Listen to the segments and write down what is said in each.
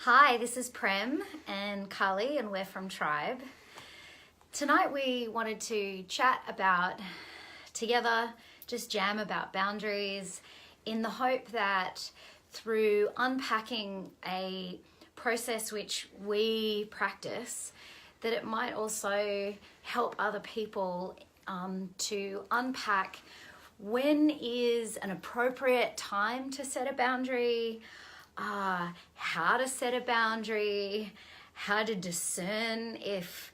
Hi, this is Prem and Carly, and we're from Tribe. Tonight we wanted to chat about, together, just jam about boundaries in the hope that through unpacking a process which we practice, that it might also help other people to unpack when is an appropriate time to set a boundary, how to set a boundary, how to discern if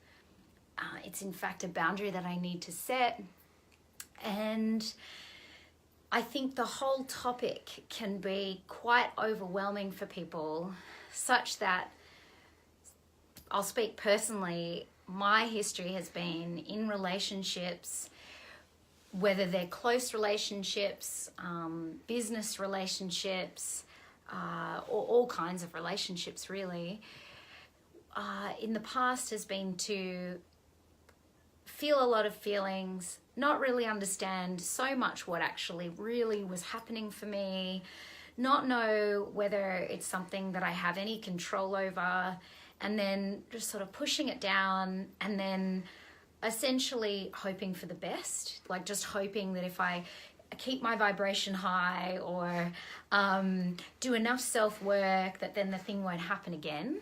it's in fact a boundary that I need to set. And I think the whole topic can be quite overwhelming for people, such that, I'll speak personally, my history has been in relationships, whether they're close relationships, business relationships, or all kinds of relationships really, in the past has been to feel a lot of feelings, not really understand so much what actually really was happening for me, not know whether it's something that I have any control over, and then just sort of pushing it down, and then essentially hoping for the best, like just hoping that if I keep my vibration high or do enough self-work that then the thing won't happen again.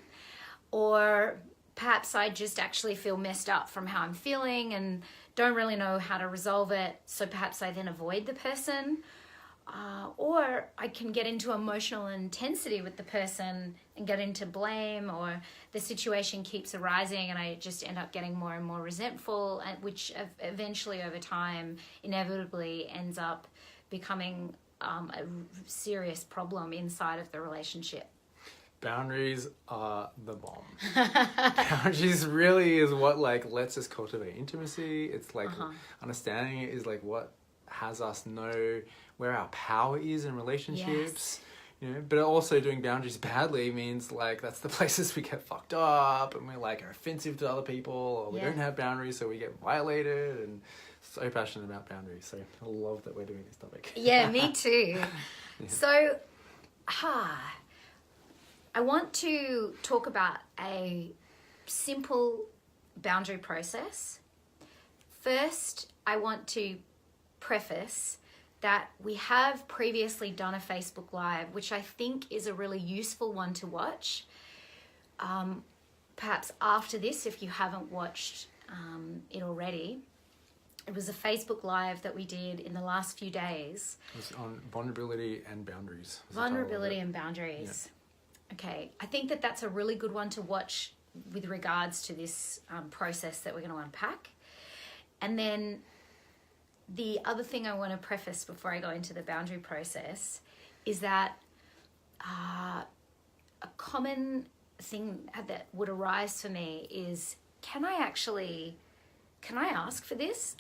Or perhaps I just actually feel messed up from how I'm feeling and don't really know how to resolve it, so perhaps I then avoid the person. Or I can get into emotional intensity with the person and get into blame, or the situation keeps arising and I just end up getting more and more resentful, which eventually over time inevitably ends up becoming a serious problem inside of the relationship. Boundaries are the bomb. Boundaries really is what lets us cultivate intimacy. It's understanding it is what has us know where our power is in relationships. Yes. But also doing boundaries badly means that's the places we get fucked up and we're are offensive to other people, or we don't have boundaries, so we get violated. And so passionate about boundaries, so I love that we're doing this topic. Yeah, me too. So I want to talk about a simple boundary process. First, I want to preface that we have previously done a Facebook Live, which I think is a really useful one to watch. Perhaps after this, if you haven't watched it already. It was a Facebook Live that we did in the last few days. It was on vulnerability and boundaries. Vulnerability and boundaries. Yeah. Okay, I think that that's a really good one to watch with regards to this process that we're going to unpack. And then the other thing I want to preface before I go into the boundary process is that a common thing that would arise for me is, can I ask for this?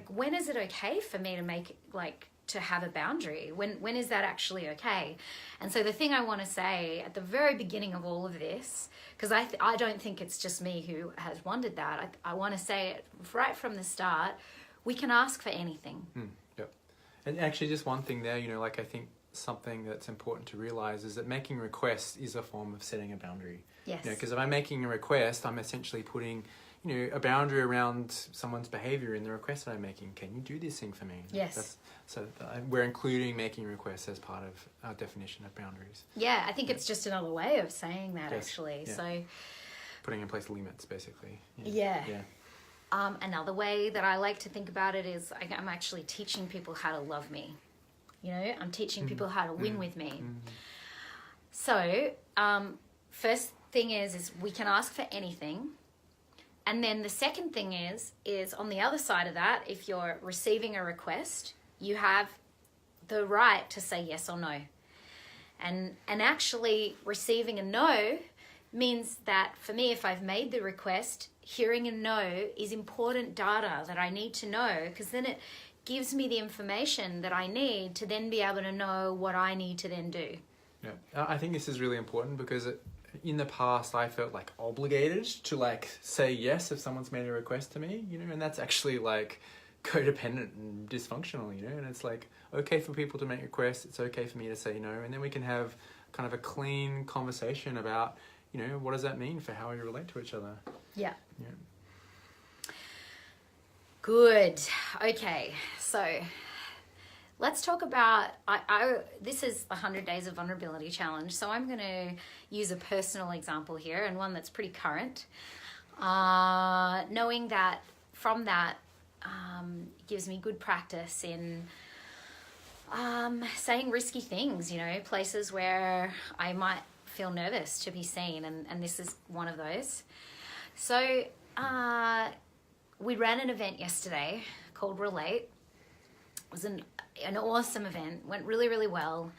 When is it okay for me to make, to have a boundary? When is that actually okay? And so the thing I want to say at the very beginning of all of this, because I don't think it's just me who has wondered that, I want to say it right from the start, we can ask for anything. Yep. And actually just one thing there, I think something that's important to realize is that making requests is a form of setting a boundary. Yes. Because if I'm making a request, I'm essentially putting a boundary around someone's behavior in the request that I'm making. Can you do this thing for me? Yes. We're including making requests as part of our definition of boundaries. Yeah, I think it's just another way of saying that, actually. Yeah. So putting in place limits, basically. Yeah. Another way that I like to think about it is I'm actually teaching people how to love me. I'm teaching people how to win with me. So first thing is we can ask for anything. And then the second thing is on the other side of that, if you're receiving a request, you have the right to say yes or no. And actually receiving a no means that for me, if I've made the request, hearing a no is important data that I need to know, because then it gives me the information that I need to then be able to know what I need to then do. Yeah, I think this is really important because in the past I felt obligated to say yes if someone's made a request to me, and that's actually codependent and dysfunctional, and it's okay for people to make requests, it's okay for me to say no, and then we can have kind of a clean conversation about, you know, what does that mean for how we relate to each other. Yeah. Yeah. Good. Okay. So let's talk about, this is the 100 Days of Vulnerability Challenge. So I'm going to use a personal example here, and one that's pretty current. Knowing that from that gives me good practice in saying risky things, you know, places where I might feel nervous to be seen, and this is one of those. So we ran an event yesterday called Relate. It was an awesome event, went really, really well,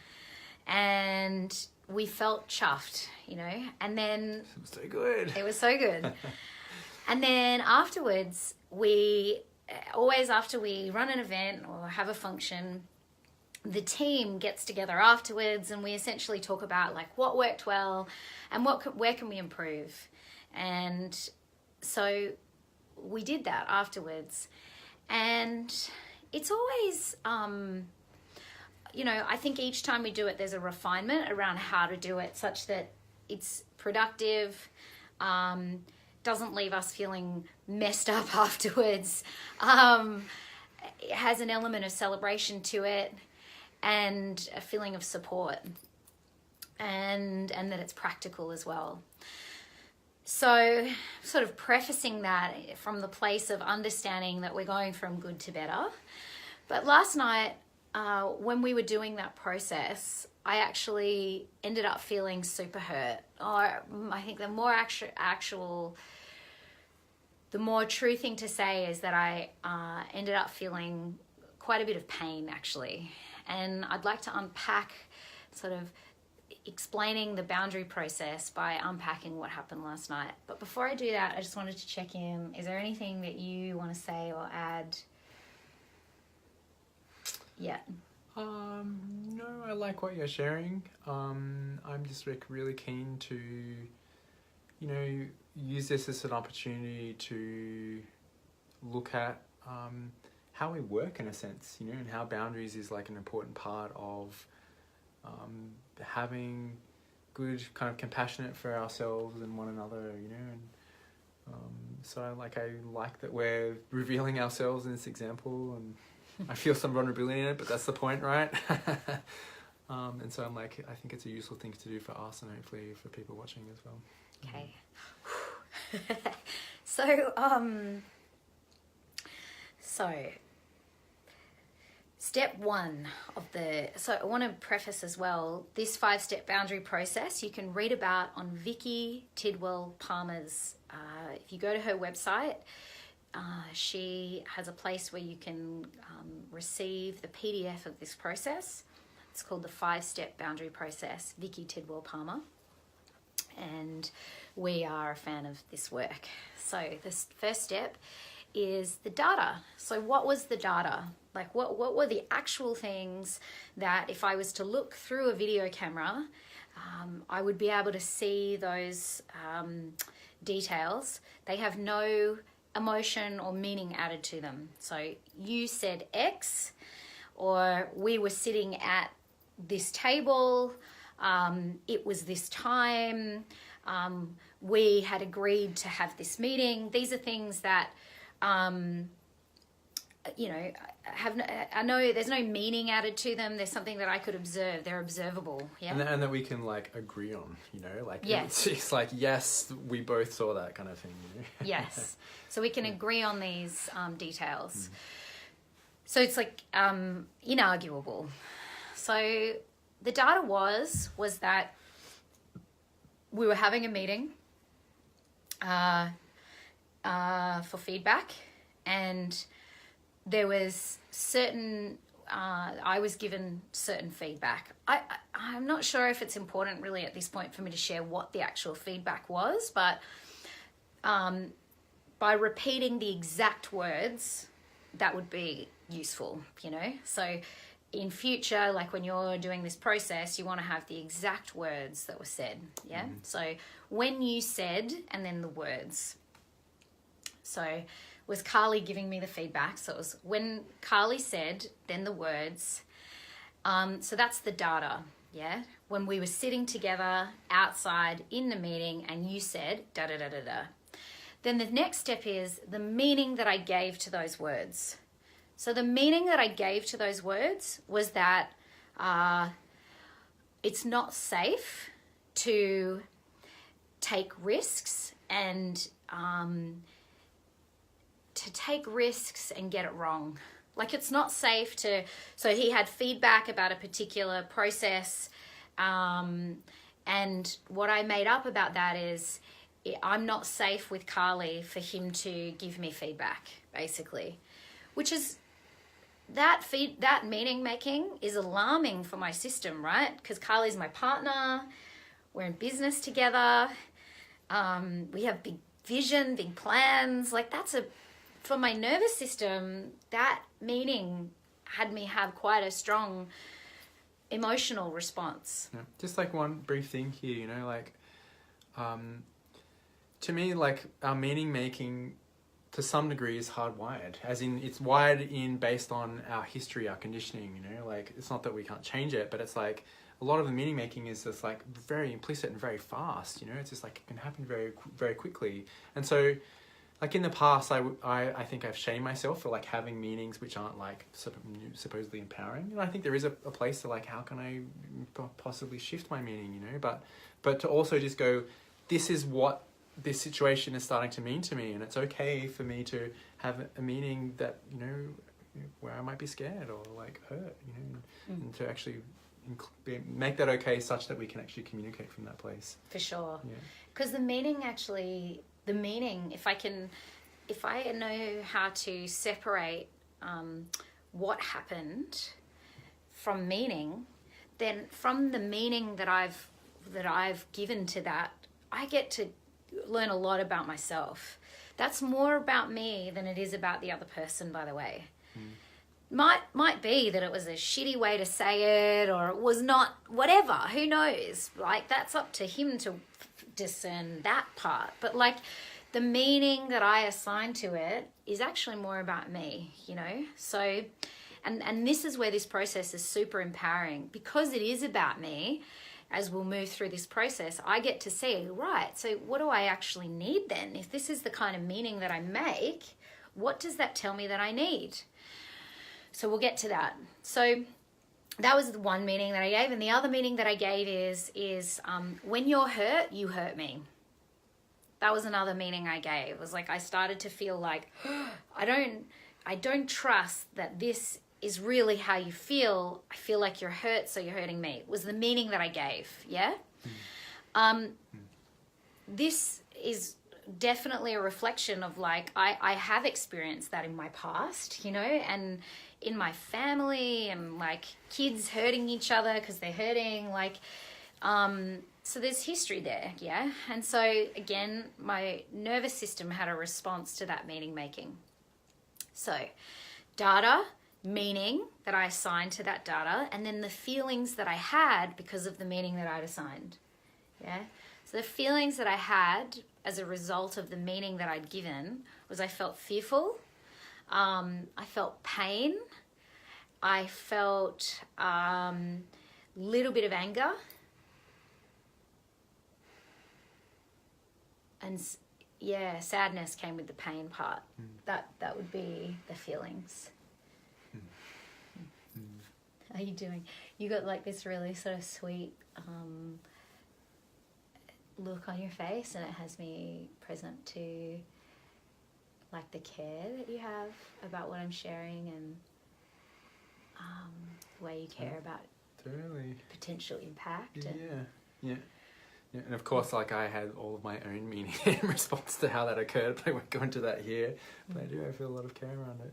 and we felt chuffed, you know, and then... It was so good. It was so good. And then afterwards, always after we run an event or have a function, the team gets together afterwards and we essentially talk about like what worked well and where can we improve. And so we did that afterwards, and it's always, you know, I think each time we do it, there's a refinement around how to do it such that it's productive, doesn't leave us feeling messed up afterwards. It has an element of celebration to it and a feeling of support, and that it's practical as well. So sort of prefacing that from the place of understanding that we're going from good to better. But last night, when we were doing that process, I actually ended up feeling super hurt. Or I think the more the more true thing to say is that I ended up feeling quite a bit of pain, actually. And I'd like to unpack, sort of explaining the boundary process by unpacking what happened last night. But before I do that, I just wanted to check in. Is there anything that you want to say or add yet? No, I like what you're sharing. I'm just like really keen to, you know, use this as an opportunity to look at how we work in a sense, you know, and how boundaries is like an important part of having good kind of compassionate for ourselves and one another, you know. And so I like that we're revealing ourselves in this example, and I feel some vulnerability in it, but that's the point, right? And so I'm like, I think it's a useful thing to do for us and hopefully for people watching as well. Okay. So step one of so I want to preface as well, this 5-step boundary process you can read about on Vicky Tidwell Palmer's, if you go to her website, she has a place where you can receive the PDF of this process. It's called the 5-step boundary process, Vicky Tidwell Palmer. And we are a fan of this work. So this first step is the data. So what was the data? Like what were the actual things that if I was to look through a video camera, I would be able to see those details. They have no emotion or meaning added to them. So you said X, or we were sitting at this table, it was this time, we had agreed to have this meeting. These are things that, you know, I know there's no meaning added to them. There's something that I could observe. They're observable. Yeah. And that we can like agree on, you know, like yes. It's like, yes, we both saw that kind of thing. You know? Yes. So we can agree on these details. So it's like inarguable. So the data was that we were having a meeting for feedback, and there was certain, I was given certain feedback. I'm not sure if it's important really at this point for me to share what the actual feedback was, but by repeating the exact words, that would be useful, you know? So in future, like when you're doing this process, you want to have the exact words that were said, yeah? Mm-hmm. So when you said, and then the words. So was Carly giving me the feedback? So it was when Carly said, then the words. So that's the data, yeah? when we were sitting together outside in the meeting and you said da da da da da. Then the next step is the meaning that I gave to those words. So the meaning that I gave to those words was that it's not safe to take risks and get it wrong. Like, it's not safe to, so he had feedback about a particular process, and what I made up about that is I'm not safe with Carly for him to give me feedback, basically, which is, that meaning making is alarming for my system, right? Because Carly's my partner, we're in business together, we have big vision, big plans, like for my nervous system, that meaning had me have quite a strong emotional response. Yeah. Just like one brief thing here, you know, like, to me, like, our meaning making to some degree is hardwired, as in it's wired in based on our history, our conditioning, you know, like, it's not that we can't change it, but it's like a lot of the meaning making is just like very implicit and very fast, you know, it's just like it can happen very, very quickly. And so, like, in the past, I think I've shamed myself for like having meanings which aren't like supposedly empowering. And I think there is a place to like, how can I possibly shift my meaning, you know? But to also just go, this is what this situation is starting to mean to me, and it's okay for me to have a meaning that, you know, where I might be scared or like hurt, you know, and to actually make that okay, such that we can actually communicate from that place. For sure. Yeah. Because the meaning, if I know how to separate what happened from meaning, then from the meaning that I've given to that, I get to learn a lot about myself. That's more about me than it is about the other person, by the way. Might be that it was a shitty way to say it, or it was not, whatever, who knows? Like, that's up to him to discern that part. But like, the meaning that I assign to it is actually more about me, you know? So, and this is where this process is super empowering, because it is about me. As we'll move through this process, I get to see, right, so what do I actually need then? If this is the kind of meaning that I make, what does that tell me that I need? So we'll get to that. So that was the one meaning that I gave. And the other meaning that I gave is when you're hurt, you hurt me. That was another meaning I gave. It was like, I started to feel like, I don't trust that this is really how you feel. I feel like you're hurt, so you're hurting me. It was the meaning that I gave, yeah? This is definitely a reflection of like, I have experienced that in my past, you know, and in my family, and like kids hurting each other because they're hurting, like, so there's history there, yeah? And so again, my nervous system had a response to that meaning making. So data, meaning that I assigned to that data, and then the feelings that I had because of the meaning that I'd assigned. Yeah. So the feelings that I had as a result of the meaning that I'd given was I felt fearful, I felt pain, I felt little bit of anger, and yeah, sadness came with the pain part. That would be the feelings. How are you doing? You got like this really sort of sweet look on your face, and it has me present to like the care that you have about what I'm sharing, and the way you care about Totally. potential impact. Yeah. And of course, like, I had all of my own meaning in response to how that occurred, but I won't go into that here. But I feel a lot of care around it.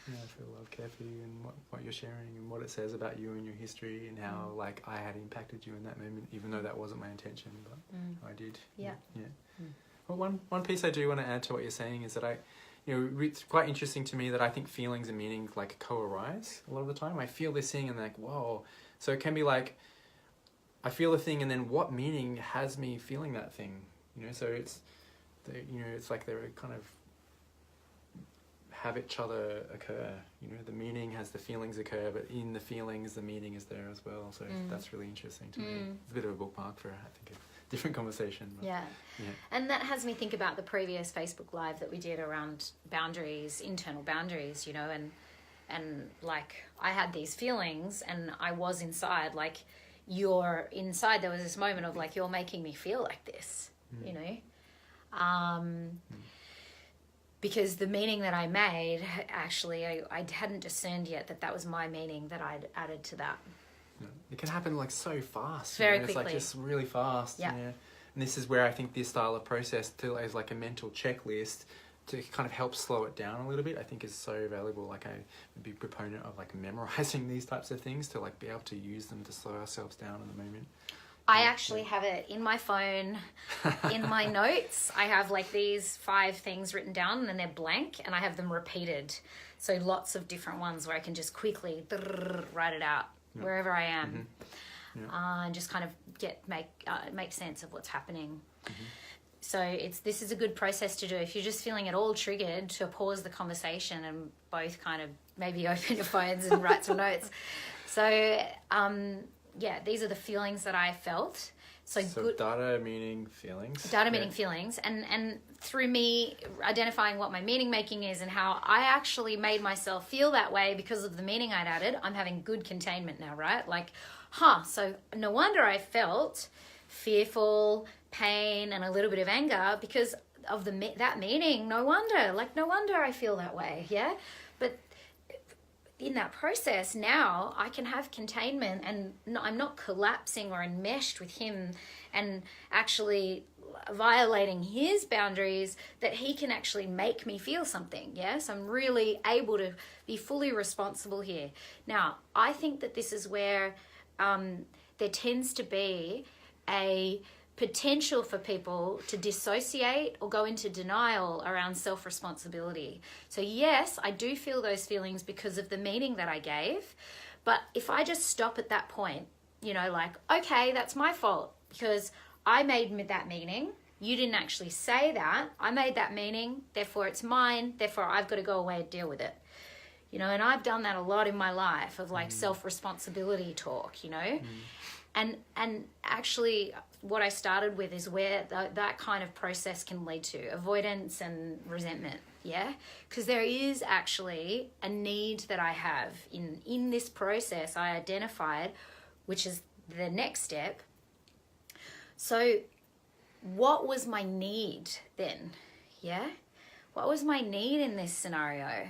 Yeah, I feel a lot of care for you and what you're sharing and what it says about you and your history, and how like I had impacted you in that moment, even though that wasn't my intention, but I did. Yeah. Well, one piece I do want to add to what you're saying is that it's quite interesting to me that I think feelings and meanings like co-arise a lot of the time. I feel this thing and like, whoa. So it can be like, I feel a thing, and then what meaning has me feeling that thing? You know, so it's like they're kind of have each other occur. You know, the meaning has the feelings occur, but in the feelings, the meaning is there as well. So that's really interesting to me. It's a bit of a bookmark for, I think, a different conversation. But, yeah. And that has me think about the previous Facebook Live that we did around boundaries, internal boundaries, you know, and like I had these feelings and I was inside, like you're inside, there was this moment of like, you're making me feel like this, you know, because the meaning that I made, actually, I hadn't discerned yet that was my meaning that I'd added to that. It can happen like so fast. Very quickly. It's like just really fast. Yeah. And this is where I think this style of process is like a mental checklist to kind of help slow it down a little bit. I think is so valuable. Like I'm a big proponent of like memorizing these types of things to like be able to use them to slow ourselves down in the moment. I actually have it in my phone, in my notes. I have like these 5 things written down and they're blank and I have them repeated. So lots of different ones where I can just quickly write it out wherever I am. And just kind of make sense of what's happening. So this is a good process to do. If you're just feeling at all triggered, to pause the conversation and both kind of maybe open your phones and write some notes. So, these are the feelings that I felt. So good data meaning feelings. Data meaning feelings. And through me identifying what my meaning making is and how I actually made myself feel that way because of the meaning I'd added, I'm having good containment now, right? Like, so no wonder I felt fearful, pain, and a little bit of anger because of that meaning. No wonder I feel that way, yeah? But in that process now I can have containment and I'm not collapsing or enmeshed with him and actually violating his boundaries, that he can actually make me feel something. Yes, I'm really able to be fully responsible here. Now, I think that this is where there tends to be a potential for people to dissociate or go into denial around self-responsibility. So yes, I do feel those feelings because of the meaning that I gave, but if I just stop at that point, you know, like, okay, that's my fault because I made that meaning. You didn't actually say that. I made that meaning, therefore it's mine, therefore I've got to go away and deal with it. You know, and I've done that a lot in my life of like self-responsibility talk, you know. And actually what I started with is where that kind of process can lead to avoidance and resentment, yeah? Because there is actually a need that I have in this process I identified, which is the next step. So what was my need then, yeah? What was my need in this scenario?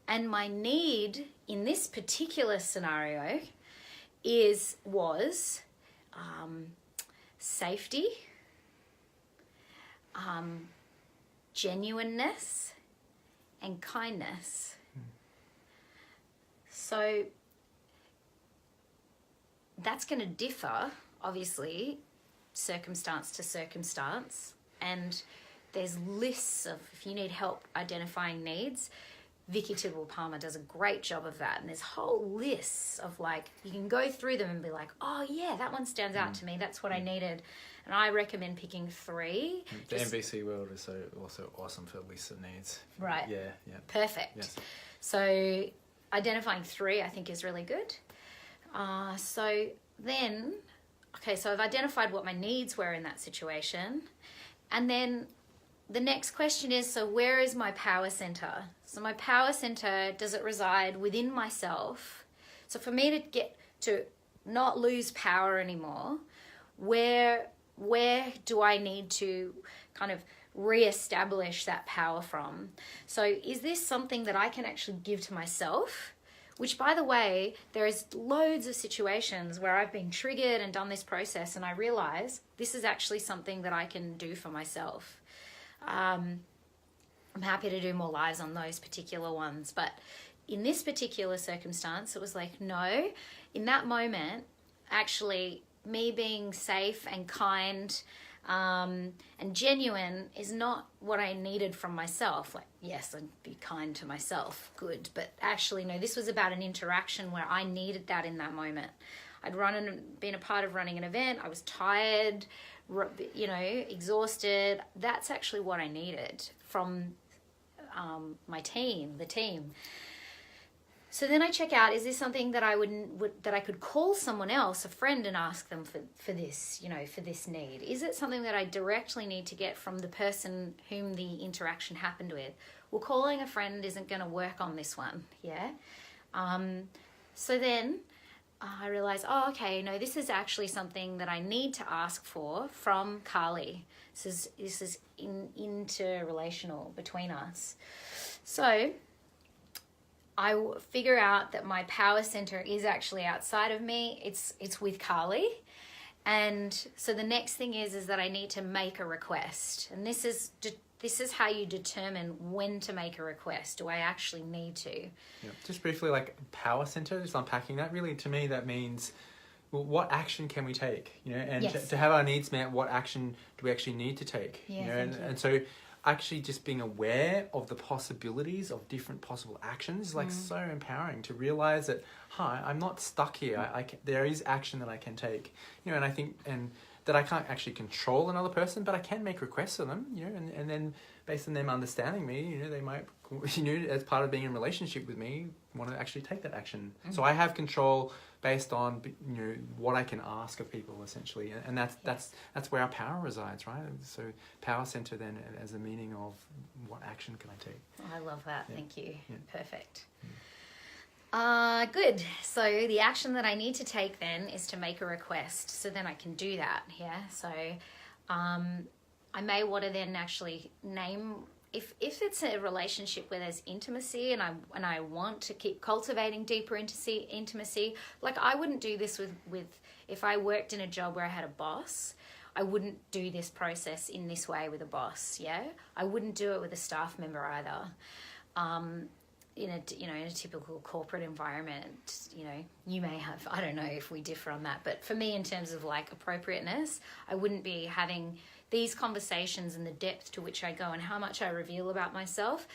And my need in this particular scenario was safety, genuineness, and kindness. So that's going to differ, obviously, circumstance to circumstance. And there's lists of, if you need help identifying needs, Vicky Tidwell-Palmer does a great job of that. And there's whole lists of like, you can go through them and be like, oh yeah, that one stands out to me. That's what I needed. And I recommend picking 3. The MVC world is also awesome for lists of needs. Right. Yeah. Perfect. Yes. So identifying 3, I think, is really good. So then, okay, so I've identified what my needs were in that situation. And then the next question is, so where is my power center? So my power center, does it reside within myself? So for me to get to not lose power anymore, where do I need to kind of reestablish that power from? So is this something that I can actually give to myself? Which, by the way, there is loads of situations where I've been triggered and done this process and I realize this is actually something that I can do for myself. I'm happy to do more lives on those particular ones, but in this particular circumstance, it was like, no, in that moment, actually, me being safe and kind and genuine is not what I needed from myself. Like, yes, I'd be kind to myself, good, but actually, no, this was about an interaction where I needed that in that moment. I'd been a part of running an event, I was tired, you know, exhausted. That's actually what I needed from my team, the team. So then I check out, is this something that that I could call someone else, a friend, and ask them for this, for this need? Is it something that I directly need to get from the person whom the interaction happened with? Well, calling a friend isn't going to work on this one, yeah? So then I realized, okay, no, this is actually something that I need to ask for from Carly. This is interrelational between us. So I figure out that my power center is actually outside of me. It's with Carly. And so the next thing is that I need to make a request. And this is how you determine when to make a request. Do I actually need to? Yeah. Just briefly, like power center, just unpacking that, really to me that means, well, what action can we take? And yes. to have our needs met, what action do we actually need to take? Yeah, and so actually just being aware of the possibilities of different possible actions is like so empowering to realize that, I'm not stuck here. There is action that I can take, and I think, and that I can't actually control another person, but I can make requests of them, and then based on them understanding me, they might, as part of being in a relationship with me, want to actually take that action. So I have control based on, what I can ask of people, essentially, and that's where our power resides, right? So power center then as a meaning of what action can I take? I love that. Yeah. Thank you. Yeah. Perfect. Good. So the action that I need to take then is to make a request. So then I can do that. Yeah. So I may want to then actually name, if it's a relationship where there's intimacy and I want to keep cultivating deeper intimacy, like I wouldn't do this with if I worked in a job where I had a boss. I wouldn't do this process in this way with a boss. Yeah. I wouldn't do it with a staff member either. In a typical corporate environment, you may have, I don't know if we differ on that, but for me, in terms of like appropriateness, I wouldn't be having these conversations and the depth to which I go and how much I reveal about myself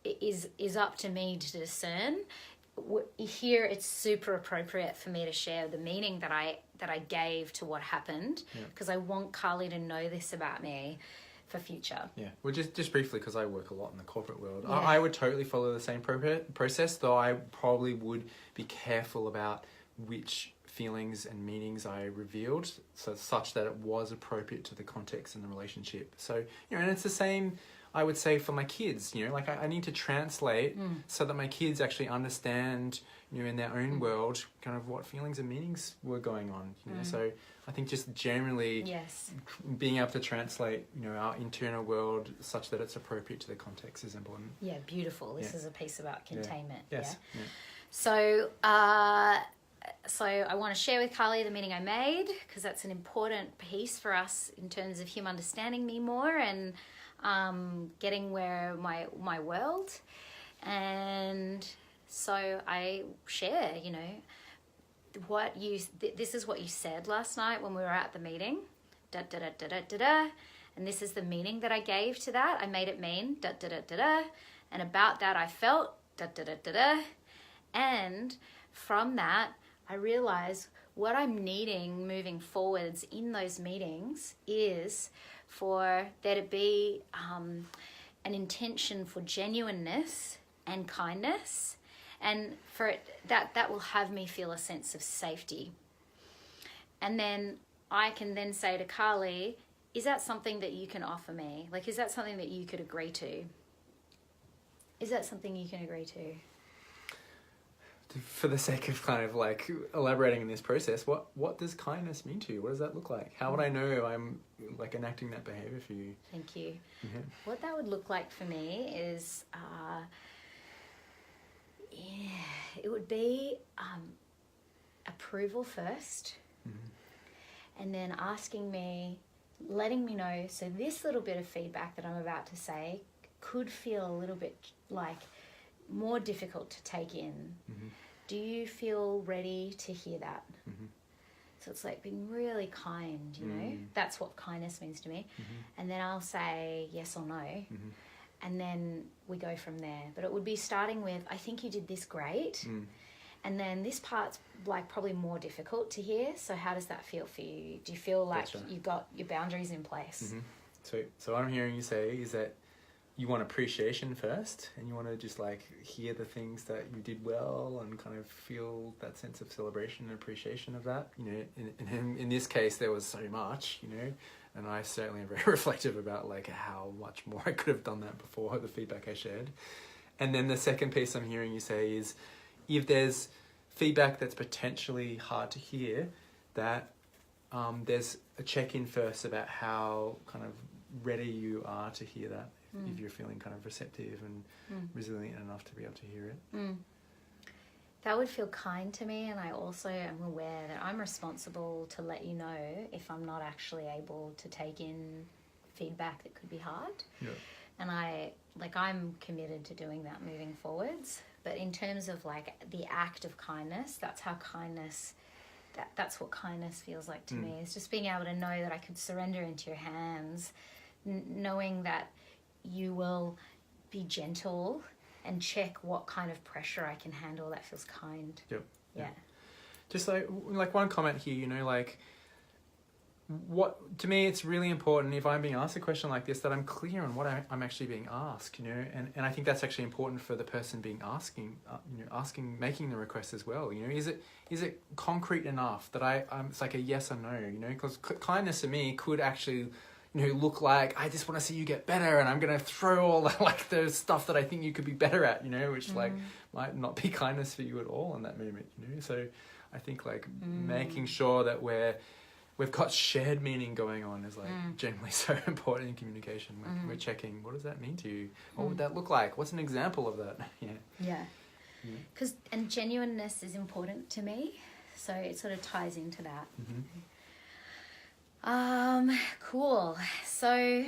is up to me to discern. Here, it's super appropriate for me to share the meaning that I gave to what happened, because I want Carly to know this about me for future. Yeah. Well, just briefly, because I work a lot in the corporate world, I would totally follow the same process, though I probably would be careful about which feelings and meanings I revealed, so such that it was appropriate to the context and the relationship. So, and it's the same, I would say, for my kids, like I need to translate so that my kids actually understand, in their own world, kind of what feelings and meanings were going on, so I think just generally being able to translate, our internal world such that it's appropriate to the context is important. Yeah, beautiful. This is a piece about containment. Yeah. Yes. Yeah. So I want to share with Carly the meaning I made, because that's an important piece for us in terms of him understanding me more and getting where my world. And so I share, this is what you said last night when we were at the meeting, and this is the meaning that I gave to that. I made it mean and about that I felt and from that I realized what I'm needing moving forwards in those meetings is for there to be an intention for genuineness and kindness, and for it, that will have me feel a sense of safety. And then I can then say to Carly, is that something that you can offer me? Like, is that something that you could agree to? Is that something you can agree to? For the sake of kind of like elaborating in this process, what does kindness mean to you? What does that look like? How would I know I'm like enacting that behavior for you? Thank you. Mm-hmm. What that would look like for me is, it would be approval first, and then letting me know, so this little bit of feedback that I'm about to say could feel a little bit like more difficult to take in. Do you feel ready to hear that? So it's like being really kind, that's what kindness means to me. And then I'll say yes or no, and then we go from there. But it would be starting with, I think you did this great, and then this part's like probably more difficult to hear, so how does that feel for you? Do you feel like you've got your boundaries in place? So what I'm hearing you say is that you want appreciation first, and you want to just like hear the things that you did well and kind of feel that sense of celebration and appreciation of that. You know, in this case, there was so much, you know, and I certainly am very reflective about like how much more I could have done that before the feedback I shared. And then the second piece I'm hearing you say is, if there's feedback that's potentially hard to hear, that there's a check-in first about how kind of ready you are to hear that, if you're feeling kind of receptive and resilient enough to be able to hear it. That would feel kind to me, and I also am aware that I'm responsible to let you know if I'm not actually able to take in feedback that could be hard. Yeah. And I'm committed to doing that moving forwards. But in terms of like the act of kindness, that's how kindness, that's what kindness feels like to me. It's just being able to know that I could surrender into your hands, knowing that you will be gentle and check what kind of pressure I can handle that feels kind. Yep. Yeah. Just like one comment here, you know, like what, to me, it's really important if I'm being asked a question like this, that I'm clear on what I'm actually being asked, you know, and I think that's actually important for the person being making the request as well. You know, is it concrete enough that it's like a yes or no, you know, because kindness to me could actually, you know, look like, I just want to see you get better, and I'm going to throw all the, like, the stuff that I think you could be better at, you know, which like might not be kindness for you at all in that moment, you know. So I think like making sure that we've got shared meaning going on is like generally so important in communication. We're checking, what does that mean to you? What would that look like? What's an example of that? Yeah. And genuineness is important to me, so it sort of ties into that. Cool. So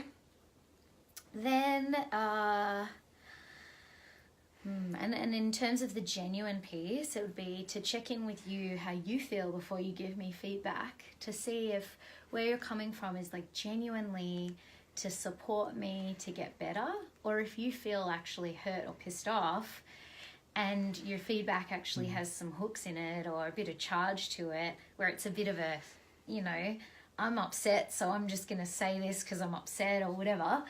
then, and in terms of the genuine piece, it would be to check in with you how you feel before you give me feedback, to see if where you're coming from is like genuinely to support me to get better, or if you feel actually hurt or pissed off and your feedback actually has some hooks in it or a bit of charge to it, where it's a bit of a, you know, I'm upset, so I'm just going to say this because I'm upset or whatever,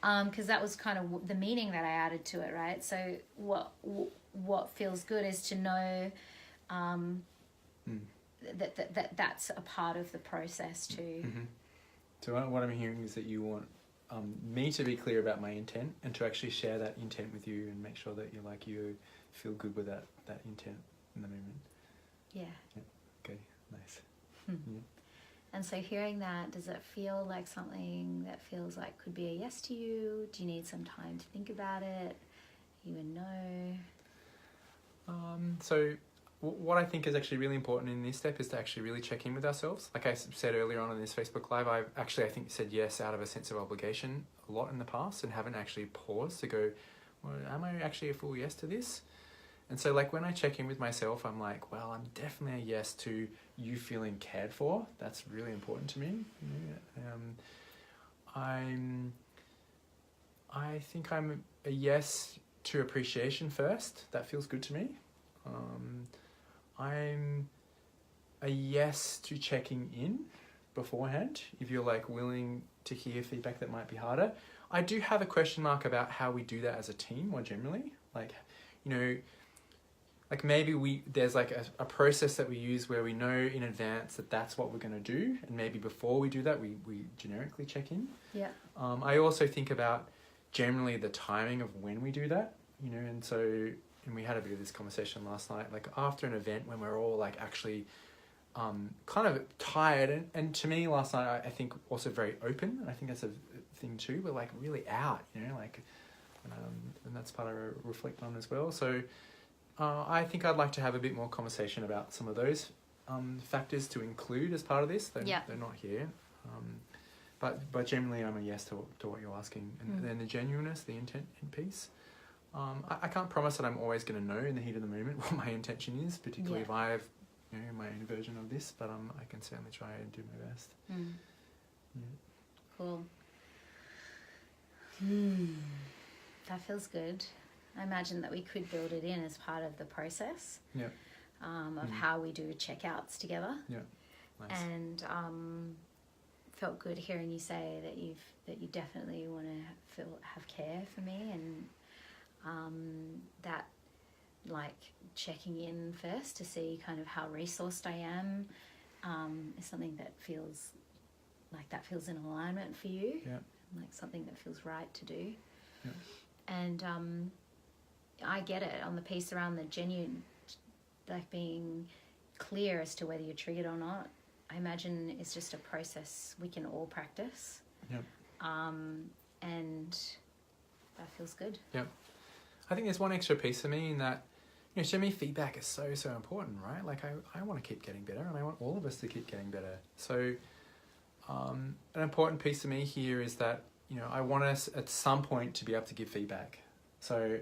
because that was kind of the meaning that I added to it, right? So what feels good is to know that's a part of the process too. So what I'm hearing is that you want me to be clear about my intent and to actually share that intent with you and make sure that you feel good with that intent in the moment. Yeah. Okay, nice. And so hearing that, does it feel like something that feels like could be a yes to you? Do you need some time to think about it? You would know? So what I think is actually really important in this step is to actually really check in with ourselves. Like I said earlier on in this Facebook Live, I think said yes out of a sense of obligation a lot in the past and haven't actually paused to go, well, am I actually a full yes to this? And so like when I check in with myself, I'm like, well, I'm definitely a yes to you feeling cared for. That's really important to me. I think I'm a yes to appreciation first. That feels good to me. I'm a yes to checking in beforehand if you're like willing to hear feedback that might be harder. I do have a question mark about how we do that as a team more generally. Like, you know, like maybe there's like a process that we use where we know in advance that that's what we're going to do, and maybe before we do that we generically check in. Yeah. I also think about generally the timing of when we do that, you know, and we had a bit of this conversation last night, like after an event when we're all like actually kind of tired, and to me last night I think also very open, and I think that's a thing too, we're like really out, you know, like and that's part of reflect on as well. So I think I'd like to have a bit more conversation about some of those factors to include as part of this. They're not here. But generally I'm a yes to what you're asking. And then the genuineness, the intent piece. I can't promise that I'm always going to know in the heat of the moment what my intention is, particularly if I have, you know, my own version of this, but I can certainly try and do my best. Cool. That feels good. I imagine that we could build it in as part of the process of how we do checkouts together. Yeah, nice. And felt good hearing you say that you definitely want to have care for me, and that like checking in first to see kind of how resourced I am is something that feels in alignment for you. Yeah. Like something that feels right to do. Yeah. And I get it on the piece around the genuine, like being clear as to whether you're triggered or not. I imagine it's just a process we can all practice. Yeah. And that feels good. Yeah. I think there's one extra piece for me in that, you know, sharing feedback is so important, right? Like I want to keep getting better, and I want all of us to keep getting better. So an important piece to me here is that, you know, I want us at some point to be able to give feedback. So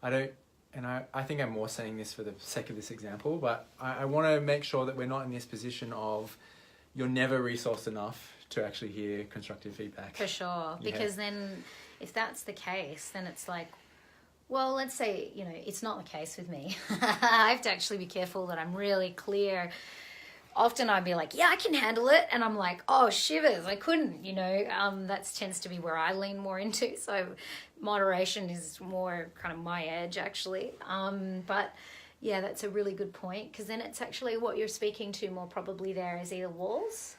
I think I'm more saying this for the sake of this example, but I want to make sure that we're not in this position of you're never resourced enough to actually hear constructive feedback. For sure. Yeah. Because then if that's the case, then it's like, well, let's say, you know, it's not the case with me. I have to actually be careful that I'm really clear. Often I'd be like, yeah, I can handle it. And I'm like, oh, shivers, I couldn't, you know. That tends to be where I lean more into. So moderation is more kind of my edge, actually. But yeah, that's a really good point, because then it's actually what you're speaking to more probably there is either walls,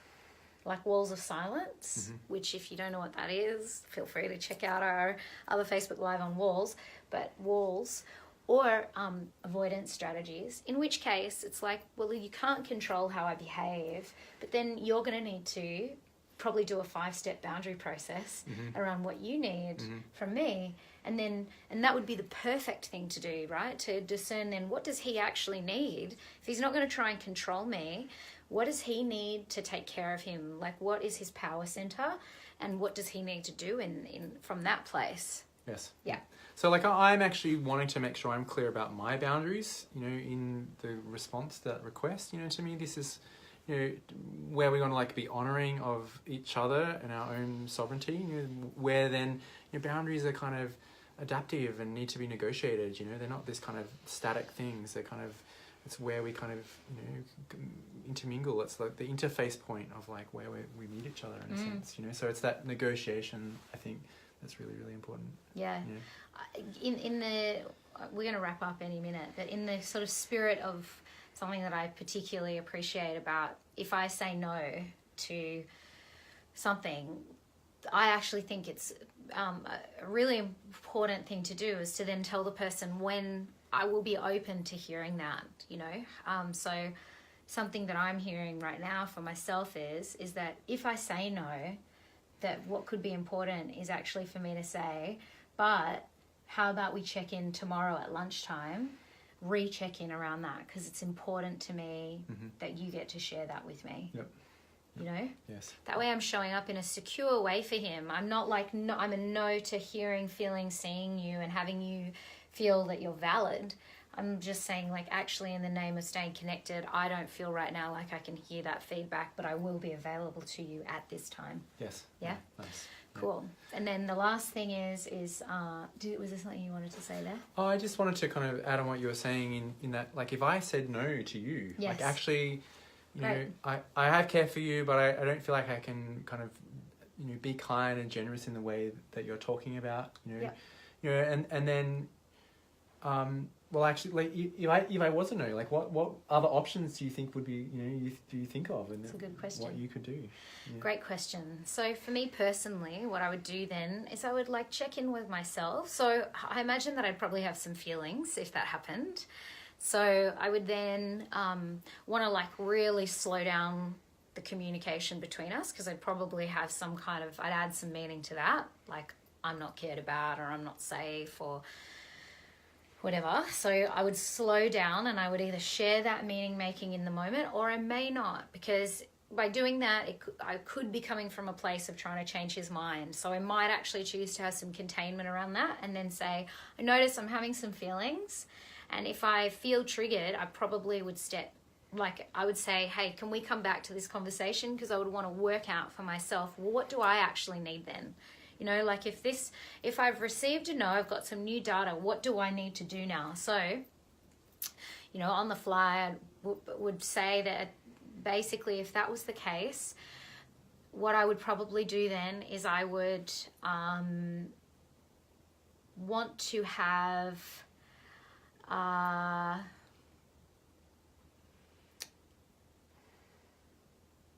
like walls of silence, which if you don't know what that is, feel free to check out our other Facebook Live on walls, but walls, or avoidance strategies, in which case it's like, well, you can't control how I behave, but then you're going to need to probably do a 5-step boundary process around what you need from me. And that would be the perfect thing to do, right? To discern then, what does he actually need? If he's not going to try and control me, what does he need to take care of him? Like, what is his power center, and what does he need to do in from that place? Yes. Yeah. So like I'm actually wanting to make sure I'm clear about my boundaries, you know, in the response to that request. You know, to me, this is, you know, where we want to like be honoring of each other and our own sovereignty, you know, where then your boundaries are kind of adaptive and need to be negotiated. You know, they're not this kind of static things. They're kind of, it's where we kind of, you know, intermingle. It's like the interface point of like where we meet each other in a sense, you know. So it's that negotiation, I think, that's really, really important. Yeah. In the, we're going to wrap up any minute, but in the sort of spirit of something that I particularly appreciate about, if I say no to something, I actually think it's a really important thing to do is to then tell the person when I will be open to hearing that, you know. So something that I'm hearing right now for myself is that if I say no, that what could be important is actually for me to say, but how about we check in tomorrow at lunchtime, re-check in around that, because it's important to me that you get to share that with me. Yep. You know? Yes. That way I'm showing up in a secure way for him. I'm not like, no, I'm a no to hearing, feeling, seeing you and having you feel that you're valid. I'm just saying, like, actually in the name of staying connected, I don't feel right now like I can hear that feedback, but I will be available to you at this time. Yes. Yeah? Nice. Cool. Yeah. And then the last thing is was there something you wanted to say there? Oh, I just wanted to kind of add on what you were saying in that, like, if I said no to you, yes. like, actually, you right. know, I have care for you, but I don't feel like I can kind of, you know, be kind and generous in the way that you're talking about, you know. Yep. You know, and then, well, actually, like, if I was a no, like, what other options do you think would be, you know, do you think of? And that's a good question. What you could do. Yeah. Great question. So for me personally, what I would do then is I would like check in with myself. So I imagine that I'd probably have some feelings if that happened. So I would then want to like really slow down the communication between us, because I'd probably have some kind of, I'd add some meaning to that, like I'm not cared about, or I'm not safe, or whatever. So I would slow down and I would either share that meaning making in the moment, or I may not, because by doing that, I could be coming from a place of trying to change his mind. So I might actually choose to have some containment around that and then say, I notice I'm having some feelings. And if I feel triggered, I probably would I would say, hey, can we come back to this conversation? Because I would want to work out for myself, well, what do I actually need then? You know, like if I've received a no, I've got some new data, what do I need to do now? So, you know, on the fly, I would say that basically if that was the case, what I would probably do then is I would want to have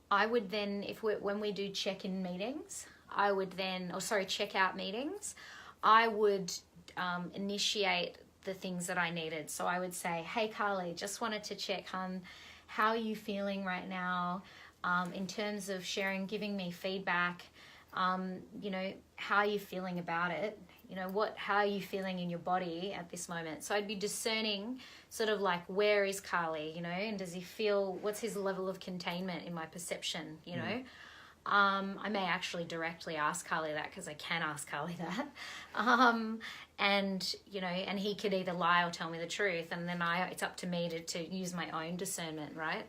I would then, when we do check-in meetings, I would then, check-out meetings, I would initiate the things that I needed. So I would say, hey, Carly, just wanted to check on how are you feeling right now in terms of giving me feedback. You know, how are you feeling about it? You know, how are you feeling in your body at this moment? So I'd be discerning sort of like, where is Carly, you know, and does he feel, what's his level of containment in my perception, you know? I may actually directly ask Carly that, because I can ask Carly that. And, you know, and he could either lie or tell me the truth. And then it's up to me to use my own discernment, right?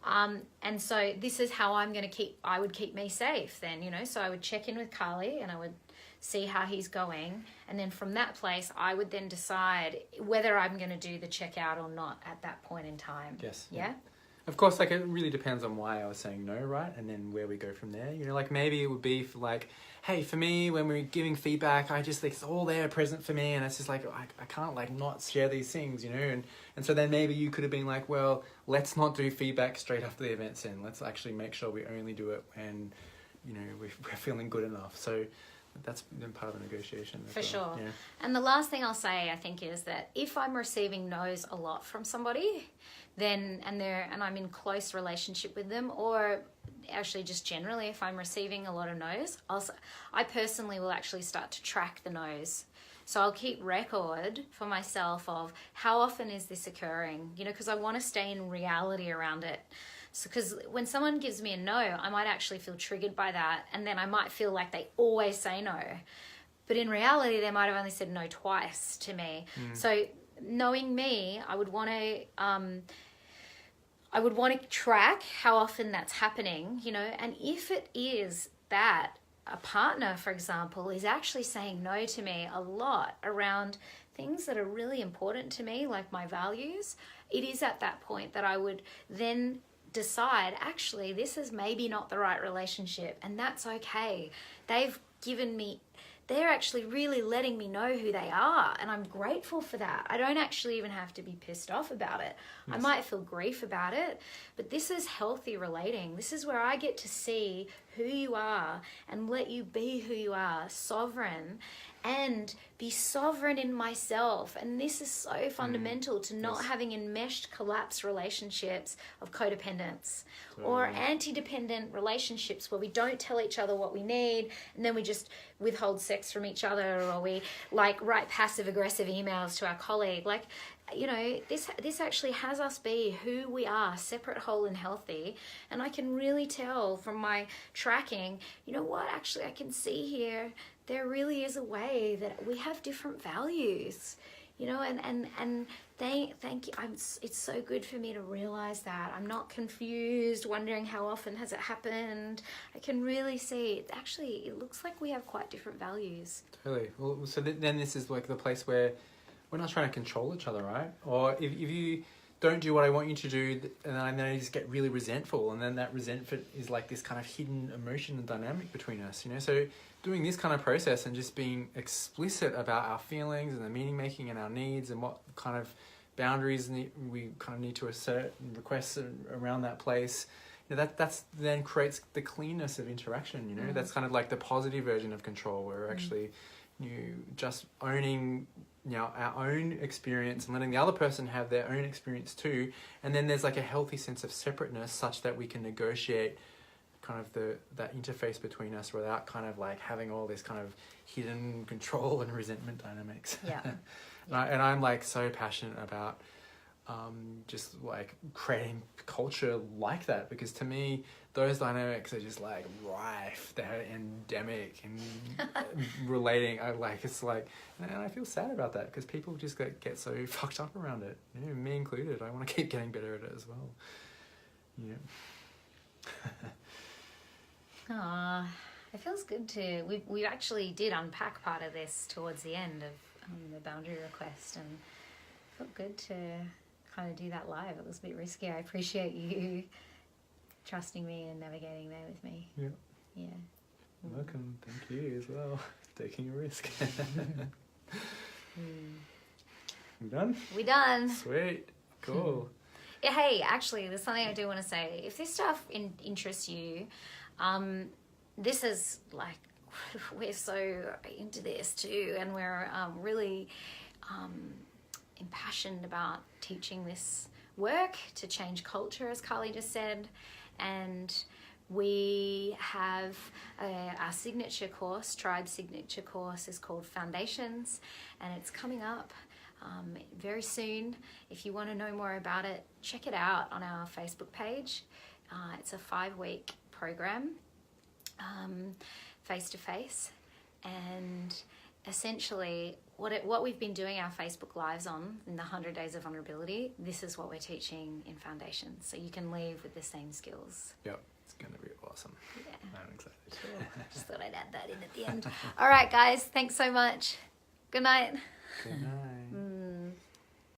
And so this is how I would keep me safe then, you know? So I would check in with Carly and I would see how he's going. And then from that place, I would then decide whether I'm going to do the checkout or not at that point in time. Yes. Yeah? Of course, like, it really depends on why I was saying no, right? And then where we go from there. You know, like, maybe it would be for like, hey, for me, when we're giving feedback, I just, it's all there present for me. And it's just like, I can't like not share these things, you know? And so then maybe you could have been like, well, let's not do feedback straight after the event's in. Let's actually make sure we only do it when, you know, we're feeling good enough. So that's been part of the negotiation. For sure. Yeah. And the last thing I'll say, I think, is that if I'm receiving no's a lot from somebody, then and I'm in close relationship with them, or actually just generally if I'm receiving a lot of no's, I personally will actually start to track the no's. So I'll keep record for myself of how often is this occurring, you know, because I want to stay in reality around it. So, because when someone gives me a no, I might actually feel triggered by that, and then I might feel like they always say no. But in reality, they might have only said no twice to me. So knowing me, I would want to track how often that's happening, you know, and if it is that a partner, for example, is actually saying no to me a lot around things that are really important to me, like my values, it is at that point that I would then decide, actually, this is maybe not the right relationship, and that's okay. They're actually really letting me know who they are, and I'm grateful for that. I don't actually even have to be pissed off about it. Yes. I might feel grief about it, but this is healthy relating. This is where I get to see who you are and let you be who you are, sovereign, and be sovereign in myself. And this is so fundamental to not having enmeshed, collapsed relationships of codependence or anti-dependent relationships where we don't tell each other what we need, and then we just withhold sex from each other, or we like write passive-aggressive emails to our colleague. Like, you know, this actually has us be who we are, separate, whole, and healthy. And I can really tell from my tracking, you know what, actually I can see here, there really is a way that we have different values, you know, and thank you. It's so good for me to realize that. I'm not confused, wondering how often has it happened. I can really see, it looks like we have quite different values. Totally. Well, so then this is like the place where we're not trying to control each other, right? Or if you don't do what I want you to do, and then I just get really resentful, and then that resentment is like this kind of hidden emotion and dynamic between us, you know? So doing this kind of process and just being explicit about our feelings and the meaning making and our needs and what kind of boundaries we kind of need to assert and request around that place, you know, that's then creates the cleanness of interaction, you know? That's kind of like the positive version of control, where we're actually just owning, you know, our own experience and letting the other person have their own experience too. And then there's like a healthy sense of separateness such that we can negotiate kind of that interface between us without kind of like having all this kind of hidden control and resentment dynamics. Yeah. And I'm like so passionate about just like creating culture like that, because to me those dynamics are just like rife, they're endemic and relating. It's like, and I feel sad about that, because people just get so fucked up around it, you know, me included. I want to keep getting better at it as well. It feels good to, we actually did unpack part of this towards the end of the boundary request, and it felt good to kind of do that live. It was a bit risky. I appreciate you trusting me and navigating there with me. welcome. Thank you as well. Taking a risk. We done? We done. Sweet. Cool. Yeah, hey, actually, there's something I do want to say. If this stuff interests you, this is like, we're so into this too, and we're really impassioned about teaching this work to change culture, as Carly just said. And we have our signature course, Tribe signature course, is called Foundations, and it's coming up very soon. If you want to know more about it, check it out on our Facebook page. It's a 5-week program, face-to-face, and essentially what we've been doing our Facebook Lives on in the 100 Days of Vulnerability, this is what we're teaching in Foundations, so you can leave with the same skills. Yep, it's going to be awesome. Yeah. I'm excited. Cool. Just thought I'd add that in at the end. All right, guys, thanks so much. Good night. Good night.